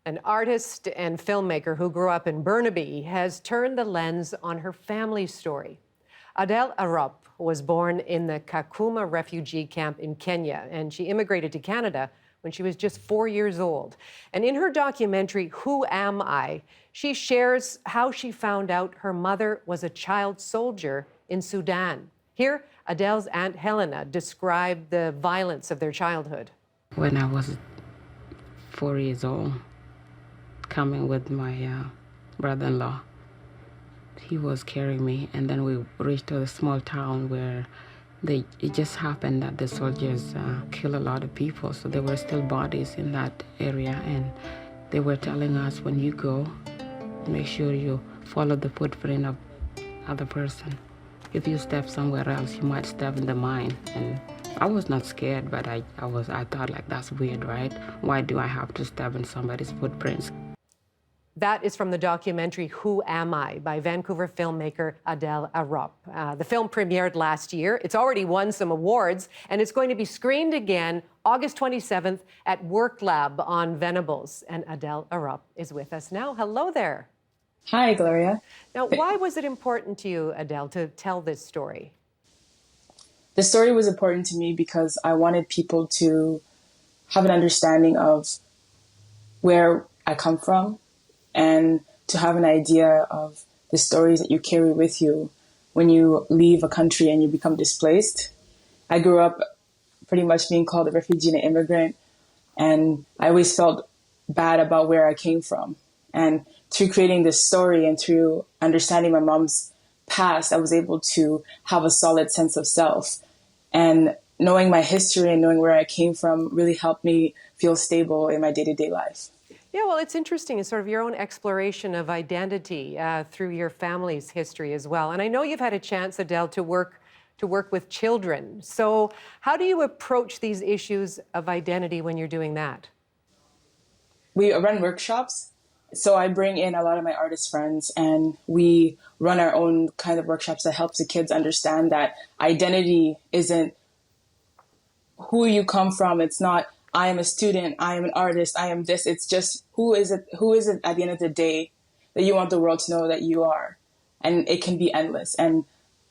An artist and filmmaker who grew up in Burnaby has turned the lens on her family's story. Adhel Arop was born in the Kakuma refugee camp in Kenya, and she immigrated to Canada when she was just 4 years old. And in her documentary, Who Am I?, she shares how she found out her mother was a child soldier in Sudan. Here, Adele's Aunt Helena described the violence of their childhood. When I was 4 years old, coming with my brother-in-law, he was carrying me, and then we reached to a small town where it just happened that the soldiers killed a lot of people, so there were still bodies in that area, and they were telling us, when you go, make sure you follow the footprint of other person. If you step somewhere else, you might step in the mine. And I was not scared, but I thought, like, that's weird, right? Why do I have to step in somebody's footprints? That is from the documentary Who Am I? By Vancouver filmmaker Adhel Arop. The film premiered last year. It's already won some awards, and it's going to be screened again August 27th at Work Lab on Venables. And Adhel Arop is with us now. Hello there. Hi, Gloria. Now, why was it important to you, Adhel, to tell this story? The story was important to me because I wanted people to have an understanding of where I come from, and to have an idea of the stories that you carry with you when you leave a country and you become displaced. I grew up pretty much being called a refugee and an immigrant, and I always felt bad about where I came from. And through creating this story and through understanding my mom's past, I was able to have a solid sense of self. And knowing my history and knowing where I came from really helped me feel stable in my day-to-day life. Yeah, well, it's interesting. It's sort of your own exploration of identity through your family's history as well. And I know you've had a chance, Adhel, to work with children. So how do you approach these issues of identity when you're doing that? We run workshops. So I bring in a lot of my artist friends, and we run our own kind of workshops that helps the kids understand that identity isn't who you come from. It's not, I am a student, I am an artist, I am this. It's just who is it at the end of the day that you want the world to know that you are. And it can be endless. And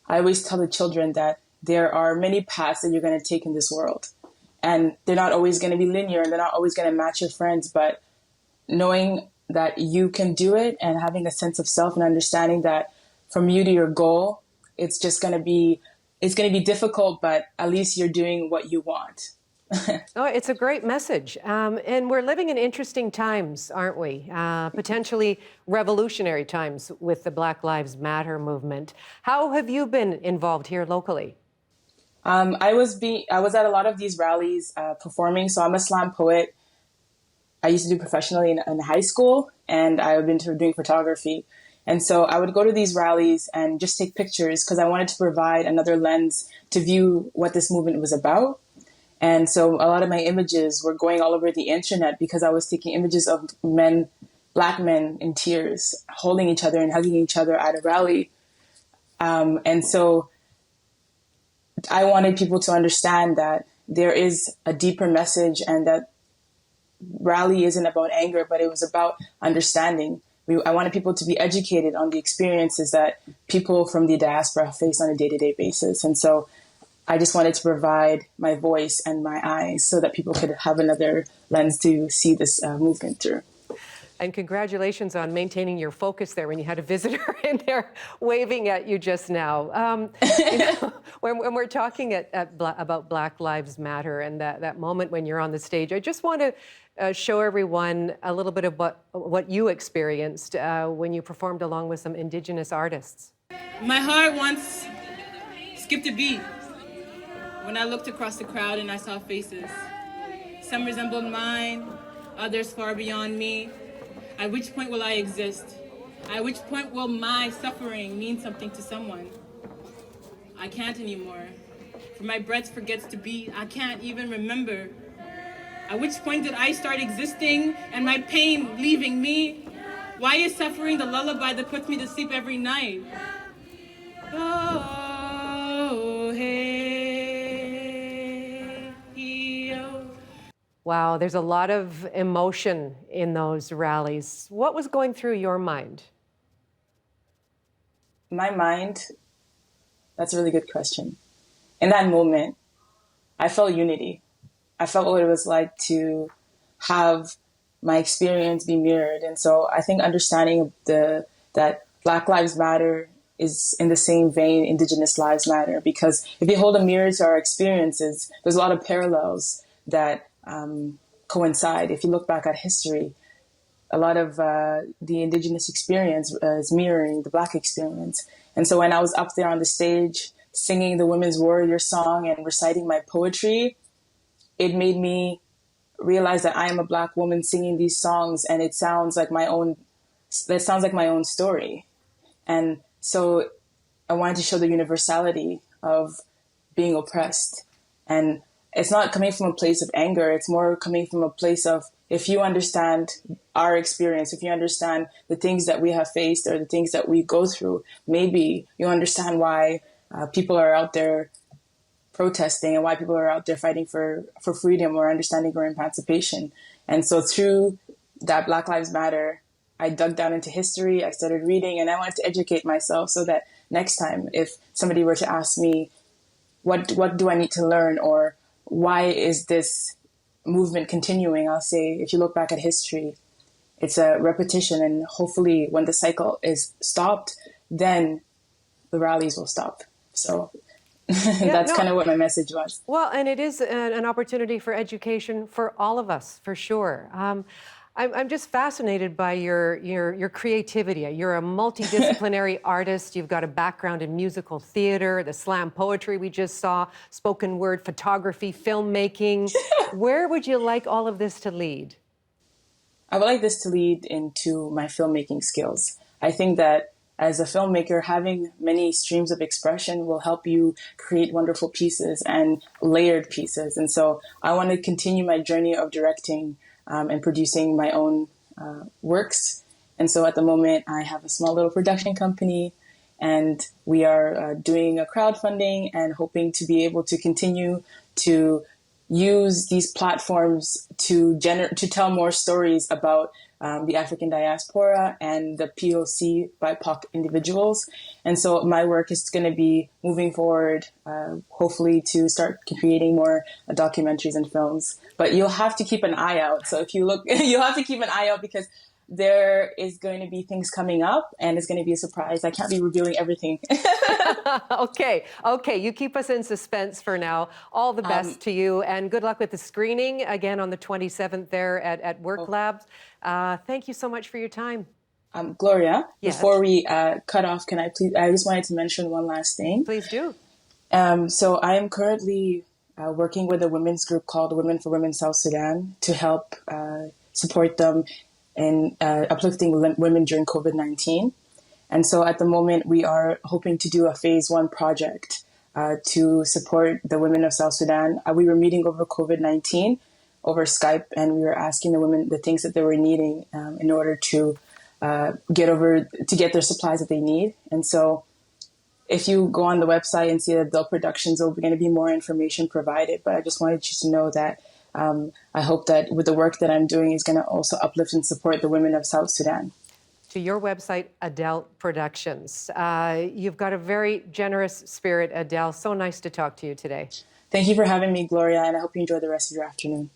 I always tell the children that there are many paths that you're going to take in this world. And they're not always going to be linear, and they're not always going to match your friends. But knowing that you can do it and having a sense of self and understanding that from you to your goal, it's going to be difficult, but at least you're doing what you want. Oh, it's a great message. And we're living in interesting times, aren't we? Potentially revolutionary times with the Black Lives Matter movement. How have you been involved here locally? I was at a lot of these rallies performing. So I'm a slam poet. I used to do professionally in high school, and I've been doing photography. And so I would go to these rallies and just take pictures because I wanted to provide another lens to view what this movement was about. And so a lot of my images were going all over the internet because I was taking images of Black men in tears, holding each other and hugging each other at a rally. And so I wanted people to understand that there is a deeper message, and that rally isn't about anger, but it was about understanding. I wanted people to be educated on the experiences that people from the diaspora face on a day-to-day basis. And so I just wanted to provide my voice and my eyes so that people could have another lens to see this movement through. And congratulations on maintaining your focus there when you had a visitor in there waving at you just now. When we're talking about Black Lives Matter and that moment when you're on the stage, I just want to show everyone a little bit of what you experienced when you performed along with some Indigenous artists. My heart once skipped a beat when I looked across the crowd and I saw faces. Some resembled mine, others far beyond me. At which point will I exist? At which point will my suffering mean something to someone? I can't anymore. For my breath forgets to beat. I can't even remember. At which point did I start existing and my pain leaving me? Why is suffering the lullaby that puts me to sleep every night? Oh, hey, yo. Wow, there's a lot of emotion in those rallies. What was going through your mind? My mind, that's a really good question. In that moment, I felt unity. I felt what it was like to have my experience be mirrored. And so I think understanding that Black Lives Matter is in the same vein Indigenous lives matter, because if you hold a mirror to our experiences, there's a lot of parallels that coincide. If you look back at history, a lot of the Indigenous experience is mirroring the Black experience. And so when I was up there on the stage singing the Women's Warrior song and reciting my poetry, it made me realize that I am a Black woman singing these songs, and it sounds like my own story. And so I wanted to show the universality of being oppressed. And it's not coming from a place of anger, it's more coming from a place of, if you understand our experience, if you understand the things that we have faced or the things that we go through, maybe you understand why people are out there protesting and why people are out there fighting for freedom or understanding or emancipation. And so through that Black Lives Matter, I dug down into history, I started reading, and I wanted to educate myself so that next time if somebody were to ask me, what do I need to learn, or why is this movement continuing, I'll say, if you look back at history, it's a repetition, and hopefully when the cycle is stopped, then the rallies will stop. So that's kind of what my message was. Well, and it is an opportunity for education for all of us, for sure. I'm just fascinated by your creativity. You're a multidisciplinary artist. You've got a background in musical theater, the slam poetry we just saw, spoken word photography, filmmaking. Where would you like all of this to lead? I would like this to lead into my filmmaking skills. I think that as a filmmaker, having many streams of expression will help you create wonderful pieces and layered pieces. And so I want to continue my journey of directing and producing my own works. And so at the moment, I have a small little production company, and we are doing a crowdfunding and hoping to be able to continue to use these platforms to tell more stories about the African diaspora and the POC BIPOC individuals. And so my work is going to be moving forward, hopefully to start creating more documentaries and films. But you'll have to keep an eye out. So if you look, you'll have to keep an eye out, because there is going to be things coming up, and it's going to be a surprise. I can't be revealing everything. Okay. You keep us in suspense for now. All the best to you, and good luck with the screening again on the 27th there at Work Labs. Thank you so much for your time. Gloria, Yes. Before we cut off, can I please? I just wanted to mention one last thing. Please do. So I am currently working with a women's group called Women for Women South Sudan to help support them in uplifting women during COVID-19. And so at the moment, we are hoping to do a phase 1 project to support the women of South Sudan. We were meeting over COVID-19 over Skype, and we were asking the women the things that they were needing in order to get their supplies that they need. And so if you go on the website and see the Adhel Productions, there will be going to be more information provided. But I just wanted you to know that I hope that with the work that I'm doing is going to also uplift and support the women of South Sudan. To your website, Adhel Productions. You've got a very generous spirit, Adhel. So nice to talk to you today. Thank you for having me, Gloria, and I hope you enjoy the rest of your afternoon.